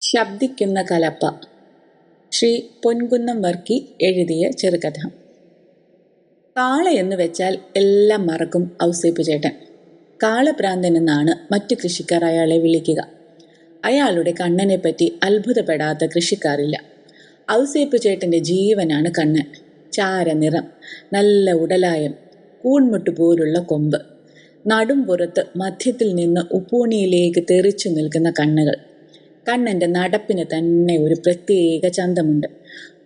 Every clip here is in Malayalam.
ശബ്ദിക്കുന്ന കലപ്പ. ശ്രീ പൊൻകുന്നം വർക്കി എഴുതിയ ചെറുകഥ. കാളയെന്ന് വെച്ചാൽ എല്ലാം മറക്കും ഔസേപ്പ് ചേട്ടൻ. കാളഭ്രാന്തൻ എന്നാണ് മറ്റു കൃഷിക്കാർ അയാളെ വിളിക്കുക. അയാളുടെ കണ്ണനെപ്പറ്റി അത്ഭുതപ്പെടാത്ത കൃഷിക്കാരില്ല. ഔസേപ്പ് ചേട്ടൻ്റെ ജീവനാണ് കണ്ണൻ. ചാരനിറം, നല്ല ഉടലായം, കൂൺമുട്ട് പോലുള്ള കൊമ്പ്, നടും പുറത്ത് മധ്യത്തിൽ നിന്ന് ഉപ്പൂണിയിലേക്ക് തെറിച്ചു നിൽക്കുന്ന കണ്ണുകൾ. കണ്ണൻ്റെ നടപ്പിന് തന്നെ ഒരു പ്രത്യേക ചന്തമുണ്ട്.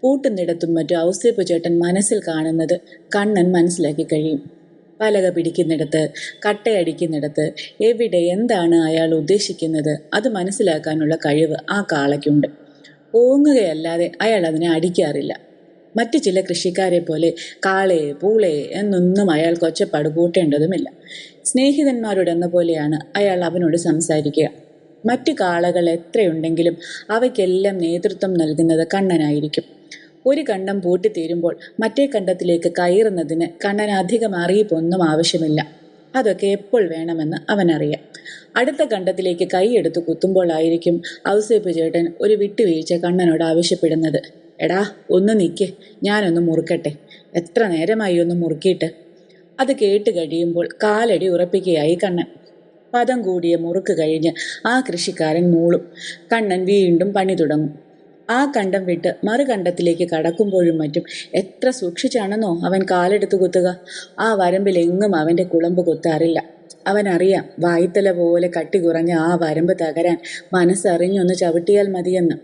പൂട്ടുന്നിടത്തും മറ്റു ഔസേപ്പ് ചേട്ടൻ മനസ്സിൽ കാണുന്നത് കണ്ണൻ മനസ്സിലാക്കി കഴിയും. പലക പിടിക്കുന്നിടത്ത്, കട്ടയടിക്കുന്നിടത്ത്, എവിടെ എന്താണ് അയാൾ ഉദ്ദേശിക്കുന്നത് അത് മനസ്സിലാക്കാനുള്ള കഴിവ് ആ കാളയ്ക്കുണ്ട്. ഓങ്ങുകയല്ലാതെ അയാൾ അതിനെ അടിക്കാറില്ല. മറ്റു ചില കൃഷിക്കാരെ പോലെ കാളേ പൂളേ എന്നൊന്നും അയാൾക്ക് ഒച്ചപ്പാട് കൂട്ടേണ്ടതുമില്ല. സ്നേഹിതന്മാരോടെന്ന പോലെയാണ് അയാൾ അവനോട് സംസാരിക്കുക. മറ്റു കാളകൾ എത്രയുണ്ടെങ്കിലും അവയ്ക്കെല്ലാം നേതൃത്വം നൽകുന്നത് കണ്ണനായിരിക്കും. ഒരു കണ്ടം പൂട്ടിത്തീരുമ്പോൾ മറ്റേ കണ്ടത്തിലേക്ക് കയറുന്നതിന് കണ്ണന് അധികം അറിയിപ്പൊന്നും ആവശ്യമില്ല. അതൊക്കെ എപ്പോൾ വേണമെന്ന് അവനറിയാം. അടുത്ത കണ്ടത്തിലേക്ക് കൈയെടുത്ത് കുത്തുമ്പോഴായിരിക്കും ഔസേപ്പ് ചേട്ടൻ ഒരു വിട്ടുവീഴ്ച കണ്ണനോട് ആവശ്യപ്പെടുന്നത്. എടാ, ഒന്ന് നിൽക്ക്, ഞാനൊന്ന് മുറുക്കട്ടെ, എത്ര നേരമായി ഒന്ന് മുറുക്കിയിട്ട്. അത് കേട്ട് കഴിയുമ്പോൾ കാലടി ഉറപ്പിക്കുകയായി കണ്ണൻ. പദം കൂടിയ മുറുക്ക് കഴിഞ്ഞ് ആ കൃഷിക്കാരൻ മൂളും. കണ്ണൻ വീണ്ടും പണി തുടങ്ങും. ആ കണ്ടം വിട്ട് മറുകണ്ടത്തിലേക്ക് കടക്കുമ്പോഴും മറ്റും എത്ര സൂക്ഷിച്ചാണെന്നോ അവൻ കാലെടുത്ത് കുത്തുക. ആ വരമ്പിലെങ്ങും അവൻ്റെ കുളമ്പ് കുത്താറില്ല. അവനറിയാം, വായ്ത്തല പോലെ കട്ടി കുറഞ്ഞ ആ വരമ്പ് തകരാൻ മനസ്സറിഞ്ഞൊന്ന് ചവിട്ടിയാൽ മതിയെന്ന്.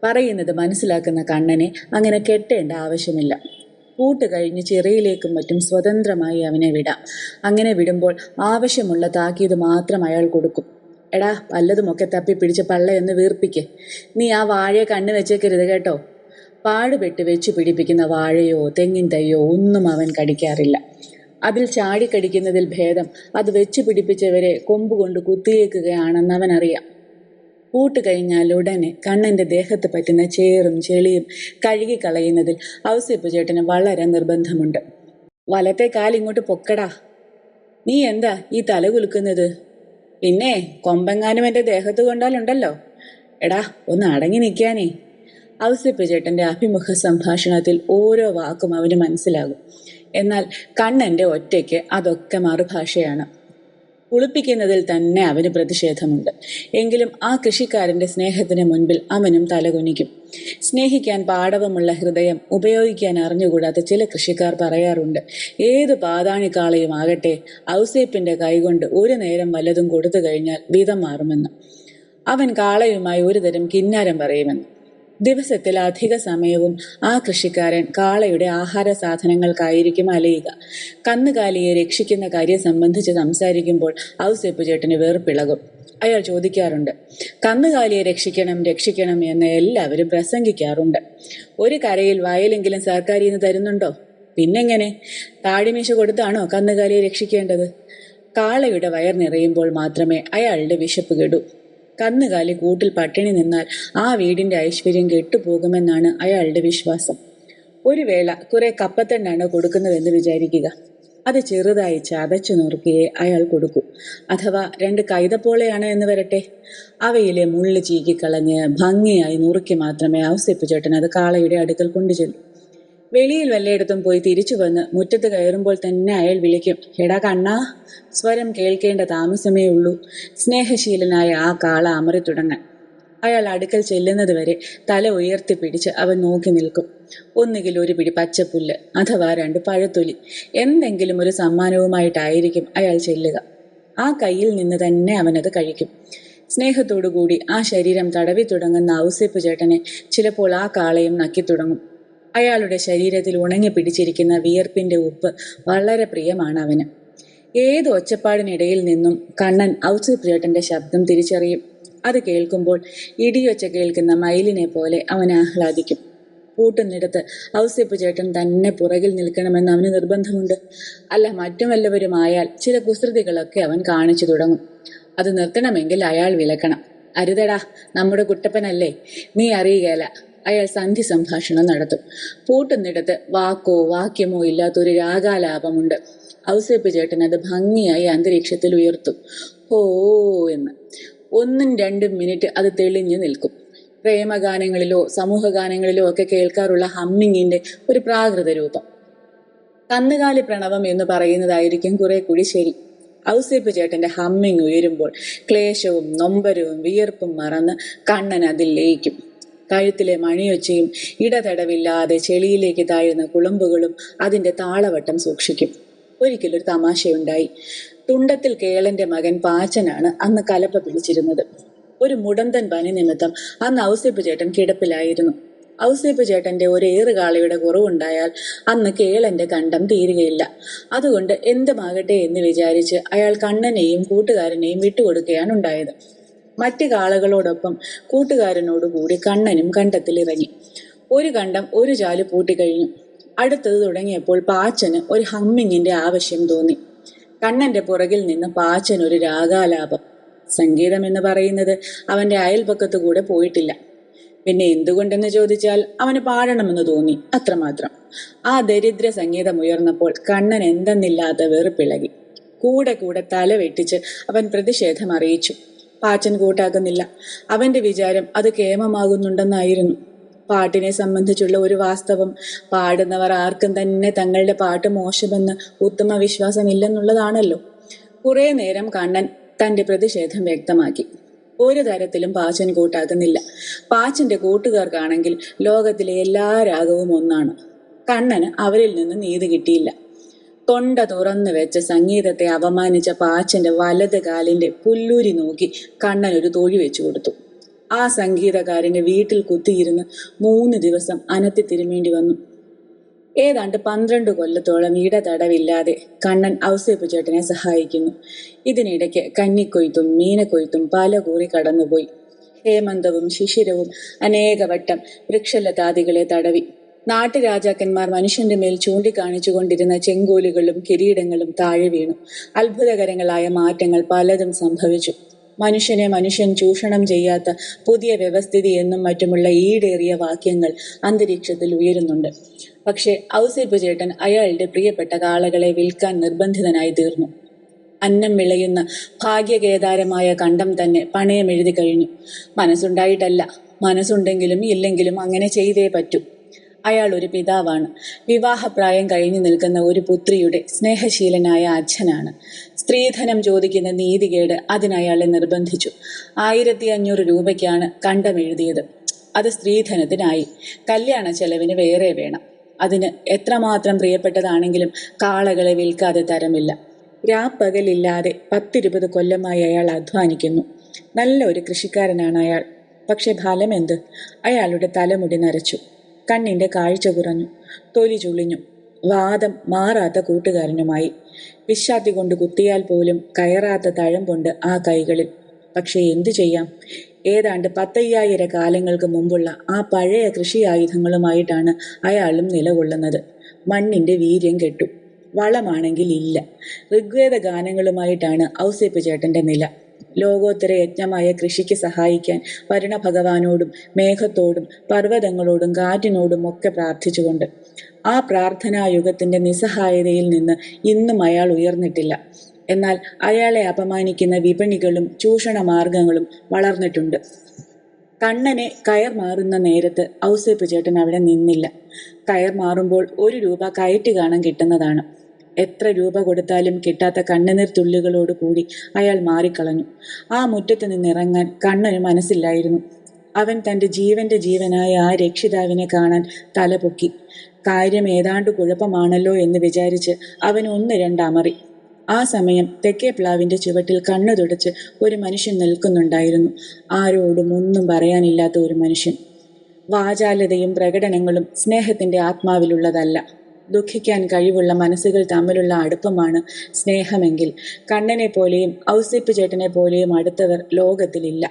പറയുന്നത് മനസ്സിലാക്കുന്ന കണ്ണനെ അങ്ങനെ കെട്ടേണ്ട ആവശ്യമില്ല. പൂട്ട് കഴിഞ്ഞ് ചിറയിലേക്കും മറ്റും സ്വതന്ത്രമായി അവനെ വിടാം. അങ്ങനെ വിടുമ്പോൾ ആവശ്യമുള്ള താക്കീത് മാത്രം അയാൾ കൊടുക്കും. എടാ, വല്ലതുമൊക്കെ തപ്പി പിടിച്ച് പള്ളയെന്ന് വീർപ്പിക്ക്. നീ ആ വാഴയെ കണ്ണു വെച്ചേക്കരുത് കേട്ടോ. പാടുപെട്ട് വെച്ച് പിടിപ്പിക്കുന്ന വാഴയോ തെങ്ങിൻ തൈയോ ഒന്നും അവൻ കടിക്കാറില്ല. അതിൽ ചാടിക്കടിക്കുന്നതിൽ ഭേദം അത് വെച്ച് പിടിപ്പിച്ചവരെ കൊമ്പുകൊണ്ട് കുത്തിയേക്കുകയാണെന്ന് അവനറിയാം. പൂട്ട് കഴിഞ്ഞാൽ ഉടനെ കണ്ണൻ്റെ ദേഹത്ത് പറ്റുന്ന ചേറും ചെളിയും കഴുകിക്കളയുന്നതിൽ ഔസേപ്പ് ചേട്ടന് വളരെ നിർബന്ധമുണ്ട്. വലത്തെ കാലിങ്ങോട്ട് പൊക്കടാ. നീ എന്താ ഈ തല കുലുക്കുന്നത്? പിന്നെ കൊമ്പെങ്ങാനും എൻ്റെ ദേഹത്ത് കൊണ്ടാലുണ്ടല്ലോ. എടാ, ഒന്ന് അടങ്ങി നിൽക്കാനേ. ഔസേപ്പ് ചേട്ടൻ്റെ അഭിമുഖ സംഭാഷണത്തിൽ ഓരോ വാക്കും അവന് മനസ്സിലാകും. എന്നാൽ കണ്ണൻ്റെ ഒറ്റയ്ക്ക് അതൊക്കെ മറുഭാഷയാണ്. കുളിപ്പിക്കുന്നതിൽ തന്നെ അവന് പ്രതിഷേധമുണ്ട്. എങ്കിലും ആ കൃഷിക്കാരൻ്റെ സ്നേഹത്തിന് മുൻപിൽ അവനും തലകുനിക്കും. സ്നേഹിക്കാൻ പാടവമുള്ള ഹൃദയം ഉപയോഗിക്കാൻ അറിഞ്ഞുകൂടാത്ത ചില കൃഷിക്കാർ പറയാറുണ്ട്, ഏത് പാതാണിക്കാളയും ആകട്ടെ ഔസേപ്പിൻ്റെ കൈകൊണ്ട് ഒരു നേരം വല്ലതും കൊടുത്തു കഴിഞ്ഞാൽ വിധം മാറുമെന്ന്. അവൻ കാളയുമായി ഒരുതരം കിന്നാരം പറയുമെന്ന്. ദിവസത്തിൽ അധിക സമയവും ആ കൃഷിക്കാരൻ കാളയുടെ ആഹാര സാധനങ്ങൾക്കായിരിക്കും അലയുക. കന്നുകാലിയെ രക്ഷിക്കുന്ന കാര്യം സംബന്ധിച്ച് സംസാരിക്കുമ്പോൾ ഔസേപ്പ് ചേട്ടന് വേർപ്പിളകും. അയാൾ ചോദിക്കാറുണ്ട്, കന്നുകാലിയെ രക്ഷിക്കണം രക്ഷിക്കണം എന്ന് എല്ലാവരും പ്രസംഗിക്കാറുണ്ട്. ഒരു കരയിൽ വയലെങ്കിലും സർക്കാരിൽ നിന്ന് തരുന്നുണ്ടോ? പിന്നെങ്ങനെ? താടിമീശ കൊടുത്താണോ കന്നുകാലിയെ രക്ഷിക്കേണ്ടത്? കാളയുടെ വയർ നിറയുമ്പോൾ മാത്രമേ അയാളുടെ വിശപ്പ് കെടൂ. കന്നുകാലി കൂട്ടിൽ പട്ടിണി നിന്നാൽ ആ വീടിന്റെ ഐശ്വര്യം കെട്ടുപോകുമെന്നാണ് അയാളുടെ വിശ്വാസം. ഒരു വേള കുറെ കപ്പത്തണ്ടാണ് കൊടുക്കുന്നതെന്ന് വിചാരിക്കുക. അത് ചെറുതായി ചതച്ചു നുറുക്കിയേ അയാൾ കൊടുക്കൂ. അഥവാ 2 കൈതപ്പോളയാണ് എന്ന് വരട്ടെ. അവയിലെ മുള്ള് ചീക്കിക്കളഞ്ഞ് ഭംഗിയായി നുറുക്കി മാത്രമേ ഔസേപ്പ് ചേട്ടൻ അത് കാളയുടെ അടുക്കൽ കൊണ്ടുചെല്ലൂ. വെളിയിൽ വല്ലയിടത്തും പോയി തിരിച്ചു വന്ന് മുറ്റത്ത് കയറുമ്പോൾ തന്നെ അയാൾ വിളിക്കും, എടാ കണ്ണാ. സ്വരം കേൾക്കേണ്ട താമസമേ ഉള്ളൂ സ്നേഹശീലനായ ആ കാള അമറി തുടങ്ങാൻ. അയാൾ അടുക്കൽ ചെല്ലുന്നത് വരെ തല ഉയർത്തിപ്പിടിച്ച് അവൻ നോക്കി നിൽക്കും. ഒന്നുകിൽ ഒരു പിടി പച്ചപ്പുല്ല് അഥവാ 2 പഴത്തൊലി, എന്തെങ്കിലും ഒരു സമ്മാനവുമായിട്ടായിരിക്കും അയാൾ ചെല്ലുക. ആ കയ്യിൽ നിന്ന് തന്നെ അവനത് കഴിക്കും. സ്നേഹത്തോടുകൂടി ആ ശരീരം തടവി തുടങ്ങുന്ന ഔസേപ്പ് ചേട്ടനെ ചിലപ്പോൾ ആ കാളയും നക്കിത്തുടങ്ങും. അയാളുടെ ശരീരത്തിൽ ഉണങ്ങി പിടിച്ചിരിക്കുന്ന വിയർപ്പിന്റെ ഉപ്പ് വളരെ പ്രിയമാണ് അവന്. ഏത് ഒച്ചപ്പാടിനിടയിൽ നിന്നും കണ്ണൻ ഔസേപ്പ് ചേട്ടന്റെ ശബ്ദം തിരിച്ചറിയും. അത് കേൾക്കുമ്പോൾ ഇടിയൊച്ച കേൾക്കുന്ന മയിലിനെ പോലെ അവൻ ആഹ്ലാദിക്കും. പൂട്ടുന്നിടത്ത് ഔസേപ്പ് ചേട്ടൻ തന്നെ പുറകിൽ നിൽക്കണമെന്ന് അവന് നിർബന്ധമുണ്ട്. അല്ല, മറ്റും വല്ലവരുമായാൽ ചില കുസൃതികളൊക്കെ അവൻ കാണിച്ചു തുടങ്ങും. അത് നിർത്തണമെങ്കിൽ അയാൾ വിലക്കണം. അരുതടാ, നമ്മുടെ കുട്ടപ്പനല്ലേ, നീ അറിയുകയല്ല. അയാൾ സന്ധി സംഭാഷണം നടത്തും. പൂട്ടുന്നിടത്ത് വാക്കോ വാക്യമോ ഇല്ലാത്തൊരു രാഗാലാപമുണ്ട്. ഔസേപ്പ് ചേട്ടൻ അത് ഭംഗിയായി അന്തരീക്ഷത്തിൽ ഉയർത്തും. ഹോ എന്ന്. 1-2 മിനിറ്റ് അത് തെളിഞ്ഞു നിൽക്കും. പ്രേമഗാനങ്ങളിലോ സമൂഹഗാനങ്ങളിലോ ഒക്കെ കേൾക്കാറുള്ള ഹമ്മിങ്ങിന്റെ ഒരു പ്രാകൃത രൂപം. കന്നുകാലി പ്രണവം എന്ന് പറയുന്നതായിരിക്കും കുറെ കൂടി ശരി. ഔസേപ്പ് ചേട്ടന്റെ ഹമ്മിങ് ഉയരുമ്പോൾ ക്ലേശവും നൊമ്പരവും വിയർപ്പും മറന്ന് കണ്ണൻ അതിൽ ലയിക്കും. കഴുത്തിലെ മണിയൊച്ചയും ഇടതടവില്ലാതെ ചെളിയിലേക്ക് താഴുന്ന കുളമ്പുകളും അതിന്റെ താളവട്ടം സൂക്ഷിക്കും. ഒരിക്കലൊരു തമാശയുണ്ടായി. തുണ്ടത്തിൽ കേളന്റെ മകൻ പാച്ചനാണ് അന്ന് കലപ്പ പിടിച്ചിരുന്നത്. ഒരു മുടന്തൻ പനി നിമിത്തം അന്ന് ഔസേപ്പ് ചേട്ടൻ കിടപ്പിലായിരുന്നു. ഔസേപ്പ് ചേട്ടന്റെ ഒരു ഏറുകാളയുടെ കുറവുണ്ടായാൽ അന്ന് കേളന്റെ കണ്ടം തീരുകയില്ല. അതുകൊണ്ട് എന്തുമാകട്ടെ എന്ന് വിചാരിച്ച് അയാൾ കണ്ണനെയും കൂട്ടുകാരനെയും വിട്ടുകൊടുക്കുകയാണ് ഉണ്ടായത്. മറ്റ് കാളകളോടൊപ്പം കൂട്ടുകാരനോടുകൂടി കണ്ണനും കണ്ടത്തിലിറങ്ങി. ഒരു കണ്ടം ഒരു ചാല് പൂട്ടിക്കഴിഞ്ഞു. അടുത്തത് തുടങ്ങിയപ്പോൾ പാച്ചന് ഒരു ഹമ്മിങ്ങിന്റെ ആവശ്യം തോന്നി. കണ്ണന്റെ പുറകിൽ നിന്ന് പാച്ചൻ ഒരു രാഗാലാപം. സംഗീതം എന്ന് പറയുന്നത് അവന്റെ അയൽപക്കത്തു കൂടെ പോയിട്ടില്ല. പിന്നെ എന്തുകൊണ്ടെന്ന് ചോദിച്ചാൽ അവന് പാടണമെന്ന് തോന്നി, അത്രമാത്രം. ആ ദരിദ്ര സംഗീതം ഉയർന്നപ്പോൾ കണ്ണൻ എന്തെന്നില്ലാത്ത വെറുപ്പിളകി. കൂടെ കൂടെ തല വെട്ടിച്ച് അവൻ പ്രതിഷേധം അറിയിച്ചു. പാച്ചൻ കൂട്ടാക്കുന്നില്ല. അവന്റെ വിചാരം അത് കേമമാകുന്നുണ്ടെന്നായിരുന്നു. പാട്ടിനെ സംബന്ധിച്ചുള്ള ഒരു വാസ്തവം, പാടുന്നവർ ആർക്കും തന്നെ തങ്ങളുടെ പാട്ട് മോശമെന്ന് ഉത്തമ വിശ്വാസമില്ലെന്നുള്ളതാണല്ലോ. കുറെ നേരം കണ്ണൻ തന്റെ പ്രതിഷേധം വ്യക്തമാക്കി. ഒരു തരത്തിലും പാച്ചൻ കൂട്ടാക്കുന്നില്ല. പാച്ചന്റെ കൂട്ടുകാർക്കാണെങ്കിൽ ലോകത്തിലെ എല്ലാ രാഗവും ഒന്നാണ്. കണ്ണന് അവരിൽ നിന്ന് നീതി കിട്ടിയില്ല. തൊണ്ട തുറന്നു വെച്ച സംഗീതത്തെ അപമാനിച്ച പാച്ചന്റെ വലത് കാലിന്റെ പുല്ലൂരി നോക്കി കണ്ണൻ ഒരു തൊഴി വെച്ചു കൊടുത്തു. ആ സംഗീതകാരന് വീട്ടിൽ കുത്തിയിരുന്ന് 3 ദിവസം അനത്തി തിരുമേണ്ടി വന്നു. ഏതാണ്ട് 12 കൊല്ലത്തോളം ഇടതടവില്ലാതെ കണ്ണൻ ഔസേപ്പ് ചേട്ടനെ സഹായിക്കുന്നു. ഇതിനിടയ്ക്ക് കന്നിക്കൊയ്ത്തും മീനക്കൊയ്ത്തും പല കൂറി കടന്നുപോയി. ഹേമന്തവും ശിശിരവും അനേകവട്ടം വൃക്ഷലതാദികളെ തടവി. നാട്ടുരാജാക്കന്മാർ മനുഷ്യന്റെ മേൽ ചൂണ്ടിക്കാണിച്ചു കൊണ്ടിരുന്ന ചെങ്കോലുകളും കിരീടങ്ങളും താഴെ വീണു. അത്ഭുതകരങ്ങളായ മാറ്റങ്ങൾ പലതും സംഭവിച്ചു. മനുഷ്യനെ മനുഷ്യൻ ചൂഷണം ചെയ്യാത്ത പുതിയ വ്യവസ്ഥിതി എന്നും മറ്റുമുള്ള ഈടേറിയ വാക്യങ്ങൾ അന്തരീക്ഷത്തിൽ ഉയരുന്നുണ്ട്. പക്ഷേ ഔസേപ്പ് ചേട്ടൻ അയാളുടെ പ്രിയപ്പെട്ട കാളകളെ വിൽക്കാൻ നിർബന്ധിതനായി തീർന്നു. അന്നം വിളയുന്ന ഭാഗ്യകേദാരമായ കണ്ടം തന്നെ പണയമെഴുതി കഴിഞ്ഞു. മനസ്സുണ്ടായിട്ടല്ല, മനസ്സുണ്ടെങ്കിലും ഇല്ലെങ്കിലും അങ്ങനെ ചെയ്തേ പറ്റൂ. അയാൾ ഒരു പിതാവാണ്. വിവാഹപ്രായം കഴിഞ്ഞു നിൽക്കുന്ന ഒരു പുത്രിയുടെ സ്നേഹശീലനായ അച്ഛനാണ്. സ്ത്രീധനം ചോദിക്കുന്ന നീതികേട് അതിനയാളെ നിർബന്ധിച്ചു. 1500 രൂപയ്ക്കാണ് കണ്ടമെഴുതിയത്. അത് സ്ത്രീധനത്തിനായി. കല്യാണ ചെലവിന് വേറെ വേണം. അതിന് എത്രമാത്രം പ്രിയപ്പെട്ടതാണെങ്കിലും കാളകളെ വിൽക്കാതെ തരമില്ല. രാപ്പകലില്ലാതെ 10-20 കൊല്ലമായി അയാൾ അധ്വാനിക്കുന്നു. നല്ല ഒരു കൃഷിക്കാരനാണ് അയാൾ. പക്ഷെ ഫലമെന്ത്? അയാളുടെ തലമുടി നരച്ചു. കണ്ണിന്റെ കാഴ്ച കുറഞ്ഞു. തൊലി ചുളിഞ്ഞു. വാദം മാറാത്ത കൂട്ടുകാരനുമായി. പിശാത്തി കൊണ്ട് കുത്തിയാൽ പോലും കയറാത്ത തഴമ്പുണ്ട് ആ കൈകളിൽ. പക്ഷെ എന്തു ചെയ്യാം? ഏതാണ്ട് 10,000 കാലങ്ങൾക്ക് മുമ്പുള്ള ആ പഴയ കൃഷി ആയുധങ്ങളുമായിട്ടാണ് അയാളും നിലകൊള്ളുന്നത്. മണ്ണിന്റെ വീര്യം കെട്ടു. വളമാണെങ്കിൽ ഇല്ല. ഋഗ്വേദ ഗാനങ്ങളുമായിട്ടാണ് ഔസേപ്പ് ചേട്ടന്റെ നില. ലോകോത്തര യജ്ഞമായ കൃഷിക്ക് സഹായിക്കാൻ വരുണ ഭഗവാനോടും മേഘത്തോടും പർവ്വതങ്ങളോടും കാറ്റിനോടും ഒക്കെ പ്രാർത്ഥിച്ചുകൊണ്ട്. ആ പ്രാർത്ഥനായുഗത്തിന്റെ നിസ്സഹായതയിൽ നിന്ന് ഇന്നും അയാൾ ഉയർന്നിട്ടില്ല. എന്നാൽ അയാളെ അപമാനിക്കുന്ന വിപണികളും ചൂഷണ മാർഗങ്ങളും വളർന്നിട്ടുണ്ട്. കണ്ണനെ കയർ മാറുന്ന നേരത്ത് ഔസേപ്പ് ചേട്ടൻ അവിടെ നിന്നില്ല. കയർ മാറുമ്പോൾ 1 രൂപ കയറ്റി കാണാൻ കിട്ടുന്നതാണ്. എത്ര രൂപ കൊടുത്താലും കിട്ടാത്ത കണ്ണുനീർ തുള്ളികളോട് കൂടി അയാൾ മാറിക്കളഞ്ഞു. ആ മുറ്റത്ത് നിന്നിറങ്ങാൻ കണ്ണന് മനസ്സില്ലായിരുന്നു. അവൻ തന്റെ ജീവന്റെ ജീവനായ ആ രക്ഷിതാവിനെ കാണാൻ തലപൊക്കി. കാര്യം ഏതാണ്ട് കുഴപ്പമാണല്ലോ എന്ന് വിചാരിച്ച് അവൻ 1-2 അമറി. ആ സമയം തെക്കേ പ്ലാവിന്റെ ചുവട്ടിൽ കണ്ണു തുടച്ച് ഒരു മനുഷ്യൻ നിൽക്കുന്നുണ്ടായിരുന്നു. ആരോടും ഒന്നും പറയാനില്ലാത്ത ഒരു മനുഷ്യൻ. വാചാലതയും പ്രകടനങ്ങളും സ്നേഹത്തിന്റെ ആത്മാവിലുള്ളതല്ല. ദുഃഖിക്കാൻ കഴിവുള്ള മനസ്സുകൾ തമ്മിലുള്ള അടുപ്പമാണ് സ്നേഹമെങ്കിൽ കണ്ണനെ പോലെയും ഔസേപ്പ് ചേട്ടനെ പോലെയും അടുത്തവർ ലോകത്തിലില്ല.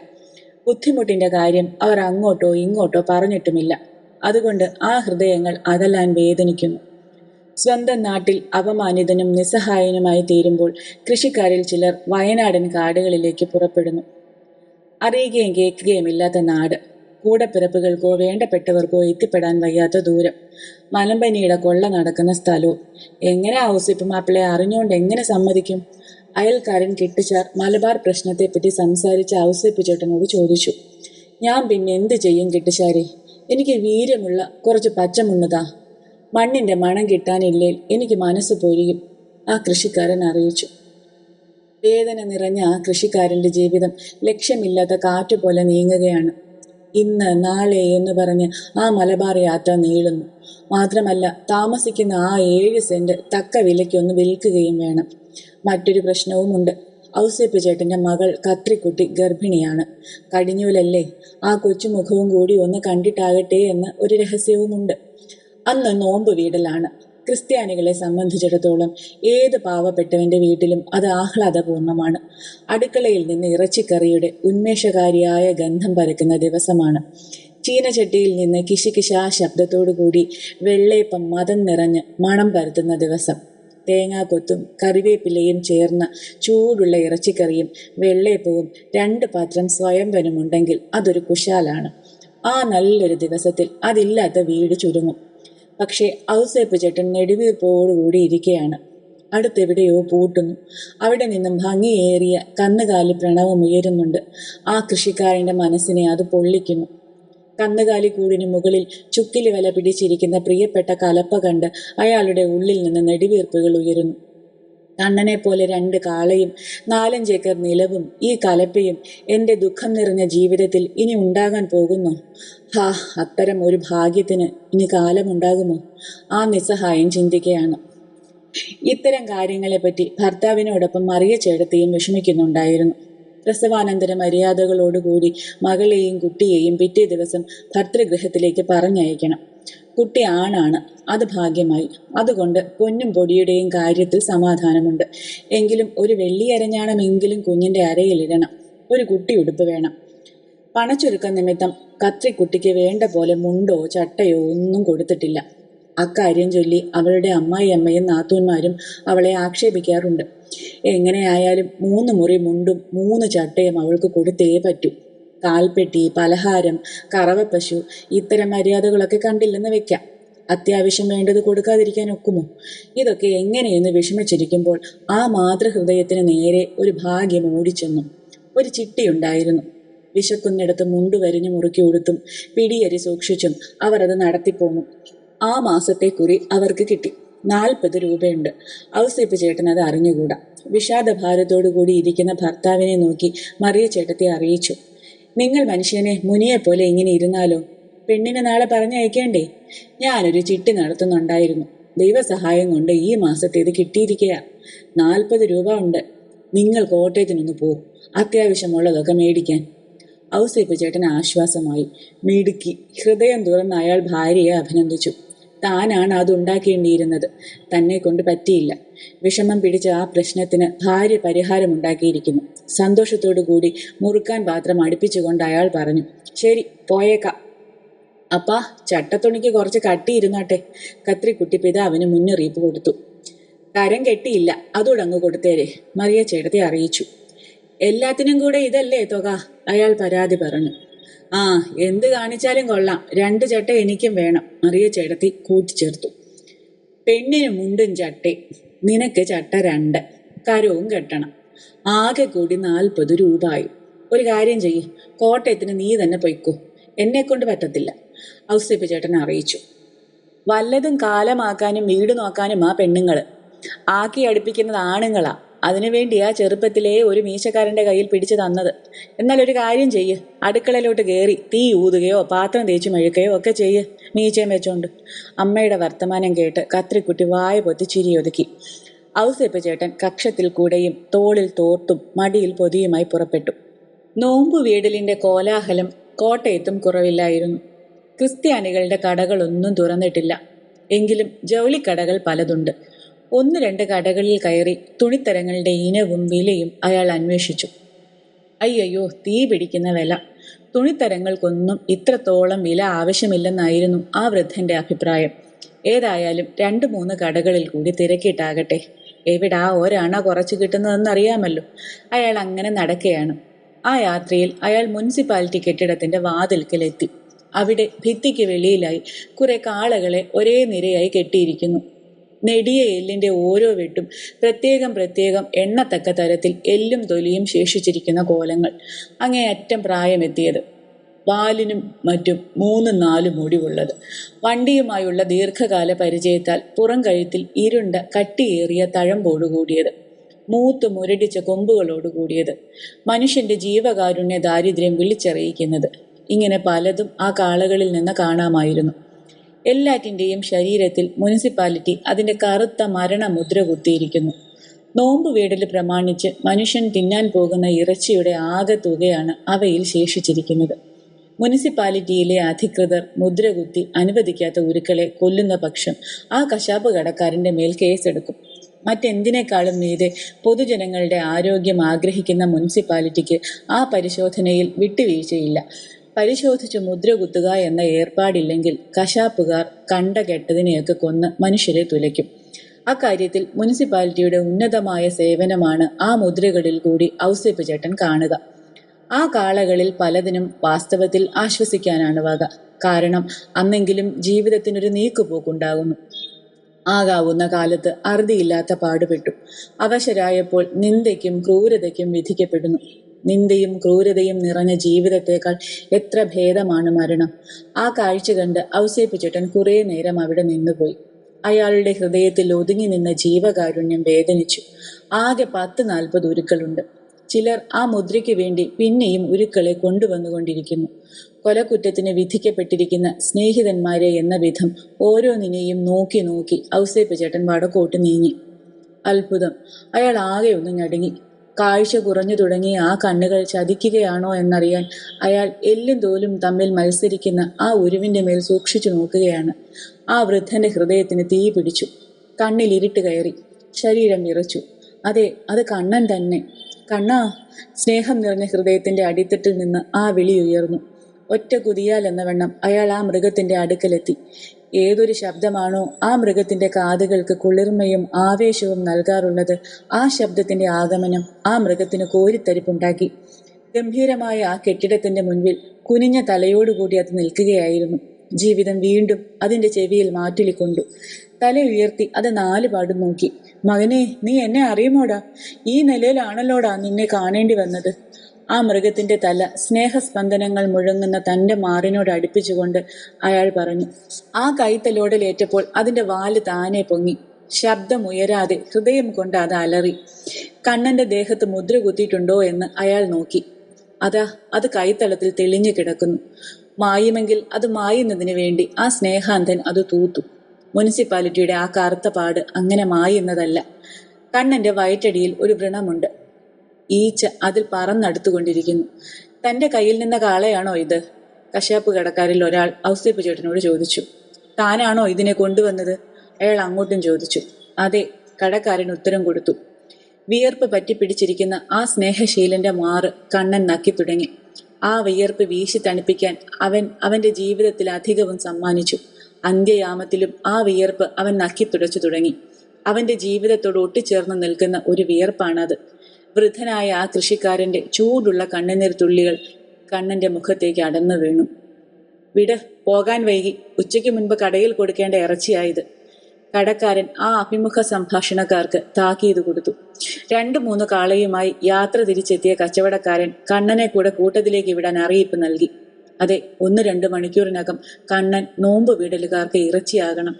ബുദ്ധിമുട്ടിന്റെ കാര്യം അവർ അങ്ങോട്ടോ ഇങ്ങോട്ടോ പറഞ്ഞിട്ടുമില്ല. അതുകൊണ്ട് ആ ഹൃദയങ്ങൾ അതലാൻ വേദനിക്കുന്നു. സ്വന്തം നാട്ടിൽ അപമാനിതനും നിസ്സഹായനുമായി തീരുമ്പോൾ കൃഷിക്കാരിൽ ചിലർ വയനാടൻ കാടുകളിലേക്ക് പുറപ്പെടുന്നു. അറിയുകയും കേൾക്കുകയും ഇല്ലാത്ത നാട്. കൂടപ്പിറപ്പുകൾക്കോ വേണ്ടപ്പെട്ടവർക്കോ എത്തിപ്പെടാൻ വയ്യാത്ത ദൂരം. മലമ്പനിയുടെ കൊള്ള നടക്കുന്ന സ്ഥലവും. എങ്ങനെ ഔസേപ്പ് മാപ്പിളെ അറിഞ്ഞുകൊണ്ട് എങ്ങനെ സമ്മതിക്കും? അയൽക്കാരൻ കിട്ടിച്ചാർ മലബാർ പ്രശ്നത്തെപ്പറ്റി സംസാരിച്ച ഔസേപ്പ് ചേട്ടനോട് ചോദിച്ചു. ഞാൻ പിന്നെ എന്ത് ചെയ്യും കെട്ടിശാരി? എനിക്ക് വീര്യമുള്ള കുറച്ച് പച്ചമുണ്ണതാ. മണ്ണിന്റെ മണം കിട്ടാനില്ലേ എനിക്ക് മനസ്സ് പൊരിയും, ആ കൃഷിക്കാരൻ അറിയിച്ചു. വേദന നിറഞ്ഞ ആ കൃഷിക്കാരന്റെ ജീവിതം ലക്ഷ്യമില്ലാത്ത കാറ്റുപോലെ നീങ്ങുകയാണ്. ഇന്ന് നാളെ എന്ന് പറഞ്ഞ് ആ മലബാർ യാത്ര നീളുന്നു. മാത്രമല്ല, താമസിക്കുന്ന ആ 7 സെന്റ് തക്ക വിലയ്ക്കൊന്ന് വിൽക്കുകയും വേണം. മറ്റൊരു പ്രശ്നവുമുണ്ട്. ഔസേപ്പ് ചേട്ടന്റെ മകൾ കത്രിക്കുട്ടി ഗർഭിണിയാണ്. കടിഞ്ഞൂലല്ലേ, ആ കൊച്ചുമുഖവും കൂടി ഒന്ന് കണ്ടിട്ടാകട്ടെ എന്ന് ഒരു രഹസ്യവുമുണ്ട്. അന്ന് നോമ്പ് വീടലാണ്. ക്രിസ്ത്യാനികളെ സംബന്ധിച്ചിടത്തോളം ഏത് പാവപ്പെട്ടവന്റെ വീട്ടിലും അത് ആഹ്ലാദപൂർണമാണ്. അടുക്കളയിൽ നിന്ന് ഇറച്ചിക്കറിയുടെ ഉന്മേഷകാരിയായ ഗന്ധം പരക്കുന്ന ദിവസമാണ്. ചീനച്ചട്ടിയിൽ നിന്ന് കിശികിശാ ശബ്ദത്തോടുകൂടി വെള്ളയപ്പം മതം നിറഞ്ഞ് മണം പരത്തുന്ന ദിവസം. തേങ്ങാക്കൊത്തും കറിവേപ്പിലയും ചേർന്ന ചൂടുള്ള ഇറച്ചിക്കറിയും വെള്ളയപ്പവും 2 പാത്രം സ്വയംവരമുണ്ടെങ്കിൽ അതൊരു കുശാലാണ്. ആ നല്ലൊരു ദിവസത്തിൽ അതില്ലാത്ത വീട് ചുരുങ്ങും. പക്ഷേ ഔസേപ്പ് ചേട്ടൻ നെടുവീർപ്പോടുകൂടി ഇരിക്കുകയാണ്. അടുത്തെവിടെയോ പൂട്ടുന്നു. അവിടെ നിന്നും ഭംഗിയേറിയ കന്നുകാലി പ്രണവം ഉയരുന്നുണ്ട്. ആ കൃഷിക്കാരന്റെ മനസ്സിനെ അത് പൊള്ളിക്കുന്നു. കന്നുകാലിക്കൂടിന് മുകളിൽ ചുക്കിലി വല പിടിച്ചിരിക്കുന്ന പ്രിയപ്പെട്ട കലപ്പ കണ്ട് അയാളുടെ ഉള്ളിൽ നിന്ന് നെടുവീർപ്പുകൾ ഉയരുന്നു. കണ്ണനെ പോലെ 2 കാളയും 4-5 ഏക്കർ നിലവും ഈ കലപ്പയും എന്റെ ദുഃഖം നിറഞ്ഞ ജീവിതത്തിൽ ഇനി ഉണ്ടാകാൻ പോകുന്നു. ഹാ, അത്തരം ഒരു ഭാഗ്യത്തിന് ഇനി കാലമുണ്ടാകുമോ? ആ നിസ്സഹായം ചിന്തിക്കുകയാണ്. ഇത്തരം കാര്യങ്ങളെപ്പറ്റി ഭർത്താവിനോടൊപ്പം മറിയ ചേട്ടത്തെയും വിഷമിക്കുന്നുണ്ടായിരുന്നു. പ്രസവാനന്തര മര്യാദകളോടുകൂടി മകളെയും കുട്ടിയെയും പിറ്റേ ദിവസം ഭർതൃഗൃഹത്തിലേക്ക് പറഞ്ഞയക്കണം. കുട്ടി ആണാണ്, അത് ഭാഗ്യമായി. അതുകൊണ്ട് പൊന്നും പൊടിയുടെയും കാര്യത്തിൽ സമാധാനമുണ്ട്. എങ്കിലും ഒരു വെള്ളിയരഞ്ഞാണമെങ്കിലും കുഞ്ഞിന്റെ അരയിലിടണം. ഒരു കുട്ടിയുടുപ്പ് വേണം. പണച്ചുരുക്കം നിമിത്തം കത്രിക്കുട്ടിക്ക് വേണ്ട പോലെ മുണ്ടോ ചട്ടയോ ഒന്നും കൊടുത്തിട്ടില്ല. അക്കാര്യം ചൊല്ലി അവളുടെ അമ്മായിയമ്മയും നാത്തൂന്മാരും അവളെ ആക്ഷേപിക്കാറുണ്ട്. എങ്ങനെയായാലും 3 മുറി മുണ്ടും 3 ചട്ടയും അവൾക്ക് കൊടുത്തേ പറ്റൂ. കാൽപ്പെട്ടി, പലഹാരം, കറവപ്പശു, ഇത്തരം മര്യാദകളൊക്കെ കണ്ടില്ലെന്ന് വെക്കാം. അത്യാവശ്യം വേണ്ടത് കൊടുക്കാതിരിക്കാൻ ഒക്കുമോ? ഇതൊക്കെ എങ്ങനെയെന്ന് വിഷമിച്ചിരിക്കുമ്പോൾ ആ മാതൃഹൃദയത്തിന് നേരെ ഒരു ഭാഗ്യം ഓടിച്ചെന്നു. ഒരു ചിട്ടിയുണ്ടായിരുന്നു. വിശക്കുന്നിടത്ത് മുണ്ടു വരിഞ്ഞു മുറുക്കി കൊടുത്തും പിടിയരി സൂക്ഷിച്ചും അവർ അത് നടത്തിപ്പോന്നു. ആ മാസത്തെ കുറി അവർക്ക് കിട്ടി. 40 രൂപയുണ്ട്. ഔസേപ്പ് ചേട്ടൻ അത് അറിഞ്ഞുകൂടാ. വിഷാദഭാരത്തോടുകൂടി ഇരിക്കുന്ന ഭർത്താവിനെ നോക്കി മറിയ ചേട്ടത്തെ അറിയിച്ചു. നിങ്ങൾ മനുഷ്യനെ മുനിയെപ്പോലെ ഇങ്ങനെ ഇരുന്നാലോ? പെണ്ണിനെ നാളെ പറഞ്ഞയക്കേണ്ടേ? ഞാനൊരു ചിട്ടി നടത്തുന്നുണ്ടായിരുന്നു. ദൈവസഹായം കൊണ്ട് ഈ മാസത്തേത് കിട്ടിയിരിക്കുക. 40 രൂപ ഉണ്ട്. നിങ്ങൾ കോട്ടയത്തിനൊന്ന് പോകും, അത്യാവശ്യമുള്ളതൊക്കെ മേടിക്കാൻ. ഔസേപ്പ് ചേട്ടൻ ആശ്വാസമായി. മിടുക്കി. ഹൃദയം തുറന്ന് അയാൾ ഭാര്യയെ അഭിനന്ദിച്ചു. താനാണ് അതുണ്ടാക്കേണ്ടിയിരുന്നത്. തന്നെ കൊണ്ട് പറ്റിയില്ല. വിഷമം പിടിച്ച ആ പ്രശ്നത്തിന് ഭാര്യ പരിഹാരമുണ്ടാക്കിയിരിക്കുന്നു. സന്തോഷത്തോടു കൂടി മുറുക്കാൻ പാത്രം അടുപ്പിച്ചുകൊണ്ട് അയാൾ പറഞ്ഞു, ശരി, പോയേക്കാം. അപ്പാ, ചട്ടത്തുണിക്ക് കുറച്ച് കട്ടിയിരുന്നാട്ടെ. കത്രിക്കുട്ടി പിതാവിന് മുന്നറിയിപ്പ് കൊടുത്തു. കരം കെട്ടിയില്ല, അതോടങ്ങ് കൊടുത്തേരെ, മറിയ ചേട്ടത്തെ അറിയിച്ചു. എല്ലാത്തിനും കൂടെ ഇതല്ലേ തുക? അയാൾ പരാതി പറഞ്ഞു. ആ, എന്ത് കാണിച്ചാലും കൊള്ളാം. 2 ചട്ട എനിക്കും വേണം, മറിയ ചേട്ടത്തി കൂട്ടിച്ചേർത്തു. പെണ്ണിന് മുണ്ടും ചട്ടേ, നിനക്ക് ചട്ട 2, കരവും കെട്ടണം. ആകെ കൂടി 40 രൂപയായി. ഒരു കാര്യം ചെയ്യ്, കോട്ടയത്തിന് നീ തന്നെ പൊയ്ക്കോ, എന്നെ കൊണ്ട് പറ്റത്തില്ല, ഔസേപ്പ് ചേട്ടൻ അറിയിച്ചു. വല്ലതും കാലമാക്കാനും വീട് നോക്കാനും ആ പെണ്ണുങ്ങള്. ആക്കി അടുപ്പിക്കുന്നത് ആണുങ്ങളാ. അതിനുവേണ്ടിയാ ചെറുപ്പത്തിലേ ഒരു മീശക്കാരന്റെ കയ്യിൽ പിടിച്ചു തന്നത്. എന്നാൽ ഒരു കാര്യം ചെയ്യ്, അടുക്കളയിലോട്ട് കയറി തീ ഊതുകയോ പാത്രം തേച്ചു മെഴുകയോ ഒക്കെ ചെയ്യ്, മീച്ചയും വെച്ചോണ്ട്. അമ്മയുടെ വർത്തമാനം കേട്ട് കത്രിക്കുട്ടി വായ പൊത്തി ചിരിയൊതുക്കി. ഔസേപ്പ് ചേട്ടൻ കക്ഷത്തിൽ കൂടെയും തോളിൽ തോർത്തും മടിയിൽ പൊതിയുമായി പുറപ്പെട്ടു. നോമ്പു വീടലിന്റെ കോലാഹലം കോട്ടയത്തും കുറവില്ലായിരുന്നു. ക്രിസ്ത്യാനികളുടെ കടകളൊന്നും തുറന്നിട്ടില്ല. എങ്കിലും ജൗളിക്കടകൾ പലതുണ്ട്. 1-2 കടകളിൽ കയറി തുണിത്തരങ്ങളുടെ ഇനവും വിലയും അയാൾ അന്വേഷിച്ചു. അയ്യോ, തീ പിടിക്കുന്ന വില! തുണിത്തരങ്ങൾക്കൊന്നും ഇത്രത്തോളം വില ആവശ്യമില്ലെന്നായിരുന്നു ആ വൃദ്ധന്റെ അഭിപ്രായം. ഏതായാലും 2-3 കടകളിൽ കൂടി തിരക്കിയിട്ടാകട്ടെ. എവിടാ ഒരണ കുറച്ച് കിട്ടുന്നതെന്നറിയാമല്ലോ. അയാൾ അങ്ങനെ നടക്കുകയാണ്. ആ യാത്രയിൽ അയാൾ മുനിസിപ്പാലിറ്റി കെട്ടിടത്തിന്റെ വാതിൽക്കലെത്തി. അവിടെ ഭിത്തിക്ക് വെളിയിലായി കുറെ കാളകളെ ഒരേ നിരയായി കെട്ടിയിരിക്കുന്നു. നെടിയ എല്ലിന്റെ ഓരോ വെട്ടും പ്രത്യേകം എണ്ണത്തക്ക തരത്തിൽ എല്ലും തൊലിയും ശേഷിച്ചിരിക്കുന്ന കോലങ്ങൾ. അങ്ങേയറ്റം പ്രായമെത്തിയത്. വാലിനും മറ്റും 3-4 മുടിവുള്ളത്. വണ്ടിയുമായുള്ള ദീർഘകാല പരിചയത്താൽ പുറം കഴുത്തിൽ ഇരുണ്ട കട്ടിയേറിയ തഴമ്പോടുകൂടിയത്. മൂത്ത് മുരടിച്ച കൊമ്പുകളോടുകൂടിയത്. മനുഷ്യന്റെ ജീവകാരുണ്യ ദാരിദ്ര്യം വിളിച്ചറിയിക്കുന്നത്. ഇങ്ങനെ പലതും ആ കാളകളിൽ നിന്ന് കാണാമായിരുന്നു. എല്ലാറ്റിൻ്റെയും ശരീരത്തിൽ മുനിസിപ്പാലിറ്റി അതിൻ്റെ കറുത്ത മരണമുദ്ര കുത്തിയിരിക്കുന്നു. നോമ്പ് വീടൽ പ്രമാണിച്ച് മനുഷ്യൻ തിന്നാൻ പോകുന്ന ഇറച്ചിയുടെ ആകെ തുകയാണ് അവയിൽ ശേഷിച്ചിരിക്കുന്നത്. മുനിസിപ്പാലിറ്റിയിലെ അധികൃതർ മുദ്രകുത്തി അനുവദിക്കാത്ത ഉരുക്കളെ കൊല്ലുന്ന പക്ഷം ആ കശാപ്പ് കടക്കാരൻ്റെ മേൽ കേസെടുക്കും. മറ്റെന്തിനേക്കാളും മീതെ പൊതുജനങ്ങളുടെ ആരോഗ്യം ആഗ്രഹിക്കുന്ന മുനിസിപ്പാലിറ്റിക്ക് ആ പരിശോധനയിൽ വിട്ടുവീഴ്ചയില്ല. പരിശോധിച്ച് മുദ്ര കുത്തുക എന്ന ഏർപ്പാടില്ലെങ്കിൽ കശാപ്പുകാർ കണ്ട കെട്ടതിനെയൊക്കെ കൊന്ന് മനുഷ്യരെ തുലയ്ക്കും. അക്കാര്യത്തിൽ മുനിസിപ്പാലിറ്റിയുടെ ഉന്നതമായ സേവനമാണ് ആ മുദ്രകളിൽ കൂടി ഔസേപ്പ് ചേട്ടൻ കാണുക. ആ കാളകളിൽ പലതിനും വാസ്തവത്തിൽ ആശ്വസിക്കാനാണ് വക. കാരണം അന്നെങ്കിലും ജീവിതത്തിനൊരു നീക്കുപോക്കുണ്ടാകുന്നു. ആകാവുന്ന കാലത്ത് അറുതിയില്ലാത്ത പാടുപെട്ടു. അവശരായപ്പോൾ നിന്ദയ്ക്കും ക്രൂരതയ്ക്കും വിധിക്കപ്പെടുന്നു. നിന്ദയും ക്രൂരതയും നിറഞ്ഞ ജീവിതത്തേക്കാൾ എത്ര ഭേദമാണ് മരണം. ആ കാഴ്ച കണ്ട് ഔസേപ്പ് ചേട്ടൻ കുറേ നേരം അവിടെ നിന്നുപോയി. അയാളുടെ ഹൃദയത്തിൽ ഒതുങ്ങി നിന്ന ജീവകാരുണ്യം വേദനിച്ചു. ആകെ 10-40 ഉരുക്കളുണ്ട്. ചിലർ ആ മുദ്രയ്ക്ക് വേണ്ടി പിന്നെയും ഉരുക്കളെ കൊണ്ടുവന്നുകൊണ്ടിരിക്കുന്നു. കൊലക്കുറ്റത്തിന് വിധിക്കപ്പെട്ടിരിക്കുന്ന സ്നേഹിതന്മാരെ എന്ന വിധം ഓരോന്നിനെയും നോക്കി നോക്കി ഔസേപ്പ് ചേട്ടൻ വടക്കോട്ട് നീങ്ങി. അത്ഭുതം! അയാൾ ആകെ ഒന്ന് ഞടുങ്ങി. കാഴ്ച കുറഞ്ഞു തുടങ്ങിയ ആ കണ്ണുകൾ ചതിക്കുകയാണോ എന്നറിയാൻ അയാൾ എല്ലും തോലും തമ്മിൽ മത്സരിക്കുന്ന ആ ഉരുവിൻ്റെ മേൽ സൂക്ഷിച്ചു നോക്കുകയാണ്. ആ വൃദ്ധന്റെ ഹൃദയത്തിന് തീ പിടിച്ചു. കണ്ണിൽ ഇരുട്ട് കയറി. ശരീരം വിറച്ചു. അതെ, അത് കണ്ണൻ തന്നെ. കണ്ണാ! സ്നേഹം നിറഞ്ഞ ഹൃദയത്തിന്റെ അടിത്തട്ടിൽ നിന്ന് ആ വിളി ഉയർന്നു. ഒറ്റ കുതിയാൽ എന്ന വണ്ണം അയാൾ ആ മൃഗത്തിന്റെ അടുക്കലെത്തി. ഏതൊരു ശബ്ദമാണോ ആ മൃഗത്തിന്റെ കാതുകൾക്ക് കുളിർമയും ആവേശവും നൽകാറുള്ളത്, ആ ശബ്ദത്തിന്റെ ആഗമനം ആ മൃഗത്തിന് കോരിത്തരിപ്പുണ്ടാക്കി. ഗംഭീരമായ ആ കെട്ടിടത്തിന്റെ മുൻപിൽ കുനിഞ്ഞ തലയോടുകൂടി അത് നിൽക്കുകയായിരുന്നു. ജീവിതം വീണ്ടും അതിന്റെ ചെവിയിൽ മാറ്റുലിക്കൊണ്ടു. തല ഉയർത്തി അത് 4 പാടും നോക്കി. മകനെ, നീ എന്നെ അറിയുമോടാ? ഈ നിലയിലാണല്ലോടാ നിന്നെ കാണേണ്ടി വന്നത്. ആ മൃഗത്തിന്റെ തല സ്നേഹസ്പന്ദനങ്ങൾ മുഴങ്ങുന്ന തന്റെ മാറിനോട് അടുപ്പിച്ചുകൊണ്ട് അയാൾ പറഞ്ഞു. ആ കൈത്തലോടലേറ്റപ്പോൾ അതിന്റെ വാല് താനെ പൊങ്ങി. ശബ്ദമുയരാതെ ഹൃദയം കൊണ്ട് അത് അലറി. കണ്ണന്റെ ദേഹത്ത് മുദ്ര കുത്തിയിട്ടുണ്ടോ എന്ന് അയാൾ നോക്കി. അതാ, അത് കൈത്തളത്തിൽ തെളിഞ്ഞു കിടക്കുന്നു. മായുമെങ്കിൽ അത് മായുന്നതിന് വേണ്ടി ആ സ്നേഹാന്ധൻ അത് തൂത്തു. മുനിസിപ്പാലിറ്റിയുടെ ആ കറുത്ത പാട് അങ്ങനെ മായുന്നതല്ല. കണ്ണന്റെ വയറ്റടിയിൽ ഒരു വ്രണമുണ്ട്. ഈച്ച അതിൽ പറന്നടുത്തുകൊണ്ടിരിക്കുന്നു. തന്റെ കയ്യിൽ നിന്ന കാളയാണോ ഇത്? കശാപ്പ് കടക്കാരിൽ ഒരാൾ ഔസേപ്പ് ചേട്ടനോട് ചോദിച്ചു. താനാണോ ഇതിനെ കൊണ്ടുവന്നത്? അയാൾ അങ്ങോട്ടും ചോദിച്ചു. അതെ, കടക്കാരൻ ഉത്തരം കൊടുത്തു. വിയർപ്പ് പറ്റിപ്പിടിച്ചിരിക്കുന്ന ആ സ്നേഹശീലന്റെ മാറ് കണ്ണൻ നക്കി തുടങ്ങി. ആ വിയർപ്പ് വീശി തണുപ്പിക്കാൻ അവന്റെ ജീവിതത്തിൽ അധികവും സമ്മാനിച്ചു. അന്ത്യയാമത്തിലും ആ വിയർപ്പ് അവൻ നക്കി തുടച്ചു തുടങ്ങി. അവന്റെ ജീവിതത്തോട് ഒട്ടിച്ചേർന്ന് നിൽക്കുന്ന ഒരു വിയർപ്പാണത്. വൃദ്ധനായ ആ കൃഷിക്കാരന്റെ ചൂടുള്ള കണ്ണുനീർ തുള്ളികൾ കണ്ണന്റെ മുഖത്തേക്ക് അടന്നു വീണു. വിട്, പോകാൻ വൈകി. ഉച്ചയ്ക്ക് മുൻപ് കടയിൽ കൊടുക്കേണ്ട ഇറച്ചിയായത്. കടക്കാരൻ ആ അഭിമുഖ സംഭാഷണക്കാർക്ക് താക്കീത് കൊടുത്തു. 2-3 കാളയുമായി യാത്ര തിരിച്ചെത്തിയ കച്ചവടക്കാരൻ കണ്ണനെ കൂടെ കൂട്ടത്തിലേക്ക് വിടാൻ അറിയിപ്പ് നൽകി. അതെ, 1-2 മണിക്കൂറിനകം കണ്ണൻ നോമ്പ് വീടലുകാർക്ക് ഇറച്ചിയാകണം.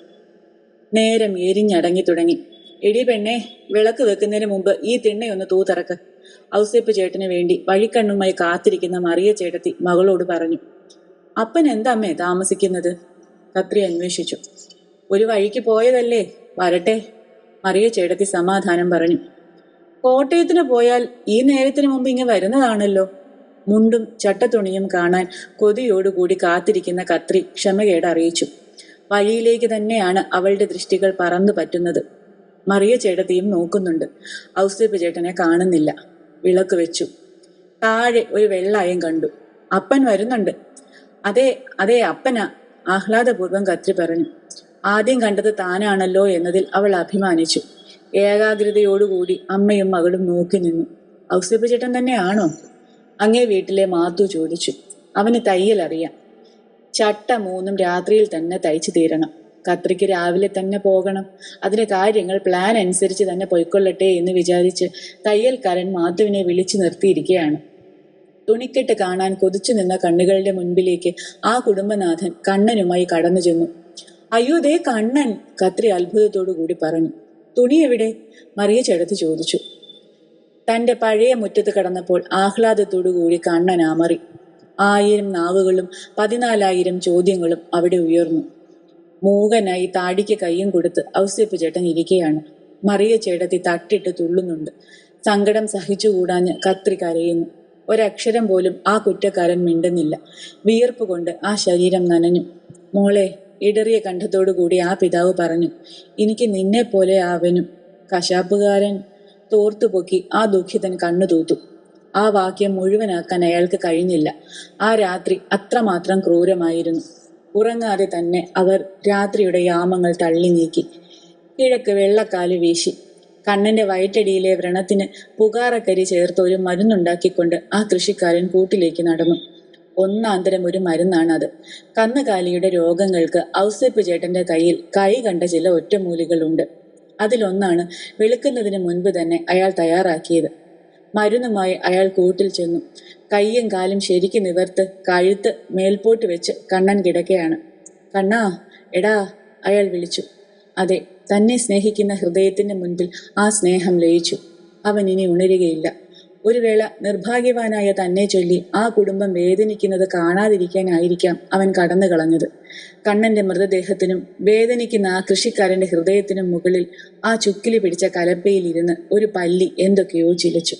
നേരം എരിഞ്ഞടങ്ങി തുടങ്ങി. എടി പെണ്ണെ, വിളക്ക് വെക്കുന്നതിന് മുമ്പ് ഈ തിണ്ണയൊന്ന് തൂതറക്ക്. ഔസേപ്പ് ചേട്ടന് വേണ്ടി വഴിക്കണ്ണുമായി കാത്തിരിക്കുന്ന മറിയ ചേട്ടത്തി മകളോട് പറഞ്ഞു. അപ്പൻ എന്താമ്മേ താമസിക്കുന്നത്? കത്രി അന്വേഷിച്ചു. ഒരു വഴിക്ക് പോയതല്ലേ, വരട്ടെ. മറിയ ചേട്ടത്തി സമാധാനം പറഞ്ഞു. കോട്ടയത്തിന് പോയാൽ ഈ നേരത്തിന് മുമ്പ് ഇങ്ങ് വരുന്നതാണല്ലോ. മുണ്ടും ചട്ടത്തുണിയും കാണാൻ കൊതിയോടുകൂടി കാത്തിരിക്കുന്ന കത്രി ക്ഷമകേട് അറിയിച്ചു. വഴിയിലേക്ക് തന്നെയാണ് അവളുടെ ദൃഷ്ടികൾ പറന്നു പറ്റുന്നത്. മറിയ ചേട്ടത്തിയും നോക്കുന്നുണ്ട്. ഔസേപ്പ് ചേട്ടനെ കാണുന്നില്ല. വിളക്ക് വെച്ചു. താഴെ ഒരു വെള്ളായം കണ്ടു. അപ്പൻ വരുന്നുണ്ട്. അതെ അതെ, അപ്പനാ, ആഹ്ലാദപൂർവ്വം കത്രി പറഞ്ഞു. ആദ്യം കണ്ടത് താനാണല്ലോ എന്നതിൽ അവൾ അഭിമാനിച്ചു. ഏകാഗ്രതയോടുകൂടി അമ്മയും മകളും നോക്കി നിന്നു. ഔസേപ്പ് ചേട്ടൻ തന്നെയാണോ? അങ്ങേ വീട്ടിലെ മാത്തു ചോദിച്ചു. അവന് തയ്യൽ അറിയാം. ചട്ട 3 രാത്രിയിൽ തന്നെ തയ്ച്ചു തീരണം. കത്രിക്ക് രാവിലെ തന്നെ പോകണം. അതിന് കാര്യങ്ങൾ പ്ലാൻ അനുസരിച്ച് തന്നെ പൊയ്ക്കൊള്ളട്ടെ എന്ന് വിചാരിച്ച് തയ്യൽക്കാരൻ മാത്തുവിനെ വിളിച്ചു നിർത്തിയിരിക്കുകയാണ്. തുണിക്കെട്ട് കാണാൻ കൊതിച്ചു നിന്ന കണ്ണുകളുടെ മുൻപിലേക്ക് ആ കുടുംബനാഥൻ കണ്ണനുമായി കടന്നു ചെന്നു. അയ്യോ ദേ കണ്ണൻ! കത്രി അത്ഭുതത്തോടു കൂടി പറഞ്ഞു. തുണി എവിടെ? മറിയ ചേട്ടത്തി ചോദിച്ചു. തന്റെ പഴയ മുറ്റത്ത് കടന്നപ്പോൾ ആഹ്ലാദത്തോടു കൂടി കണ്ണൻ ആമറി. 1000 നാവുകളും 14,000 ചോദ്യങ്ങളും അവിടെ ഉയർന്നു. മൂകനായി താടിക്ക് കയ്യും കൊടുത്ത് ഔസേപ്പ് ചേട്ടൻ ഇരിക്കുകയാണ്. മറിയ ചേട്ടത്തി തട്ടിട്ട് തുള്ളുന്നുണ്ട്. സങ്കടം സഹിച്ചുകൂടാഞ്ഞ് കത്രി കരയുന്നു. ഒരക്ഷരം പോലും ആ കുറ്റക്കാരൻ മിണ്ടുന്നില്ല. വിയർപ്പ് കൊണ്ട് ആ ശരീരം നനഞ്ഞു. മോളെ, ഇടറിയ കണ്ഠത്തോടു കൂടി ആ പിതാവ് പറഞ്ഞു, എനിക്ക് നിന്നെ പോലെ ആവനും. കശാപ്പുകാരൻ തോർത്തുപൊക്കി ആ ദുഃഖിതൻ കണ്ണു തൂത്തു. ആ വാക്യം മുഴുവനാക്കാൻ അയാൾക്ക് കഴിഞ്ഞില്ല. ആ രാത്രി അത്രമാത്രം ക്രൂരമായിരുന്നു. ഉറങ്ങാതെ തന്നെ അവർ രാത്രിയുടെ യാമങ്ങൾ തള്ളി നീക്കി. കിഴക്ക് വെള്ളക്കാല് വീശി. കണ്ണന്റെ വയറ്റടിയിലെ വ്രണത്തിന് പുകാറക്കരി ചേർത്ത് ഒരു മരുന്നുണ്ടാക്കിക്കൊണ്ട് ആ കൃഷിക്കാരൻ കൂട്ടിലേക്ക് നടന്നു. ഒന്നാന്തരം ഒരു മരുന്നാണത്. കന്നുകാലിയുടെ രോഗങ്ങൾക്ക് ഔസേപ്പ് ചേട്ടന്റെ കയ്യിൽ കൈ കണ്ട ചില ഒറ്റമൂലികളുണ്ട്. അതിലൊന്നാണ് വെളുക്കുന്നതിന് മുൻപ് തന്നെ അയാൾ തയ്യാറാക്കിയത്. മരുന്നുമായി അയാൾ കൂട്ടിൽ ചെന്നു. കയ്യും കാലും ശരിക്ക് നിവർത്ത് കഴുത്ത് മേൽപോട്ട് വെച്ച് കണ്ണൻ കിടക്കയാണ്. കണ്ണാ, എടാ, അയാൾ വിളിച്ചു. അതെ, തന്നെ സ്നേഹിക്കുന്ന ഹൃദയത്തിന്റെ മുൻപിൽ ആ സ്നേഹം ലയിച്ചു. അവൻ ഇനി ഉണരുകയില്ല. ഒരു വേള നിർഭാഗ്യവാനായ തന്നെ ചൊല്ലി ആ കുടുംബം വേദനിക്കുന്നത് കാണാതിരിക്കാനായിരിക്കാം അവൻ കടന്നു കളഞ്ഞത്. കണ്ണന്റെ മൃതദേഹത്തിനും വേദനിക്കുന്ന ആ കൃഷിക്കാരന്റെ ഹൃദയത്തിനും മുകളിൽ ആ ചുക്കിലി പിടിച്ച കലപ്പയിൽ ഇരുന്ന് ഒരു പല്ലി എന്തൊക്കെയോ ചിലച്ചു.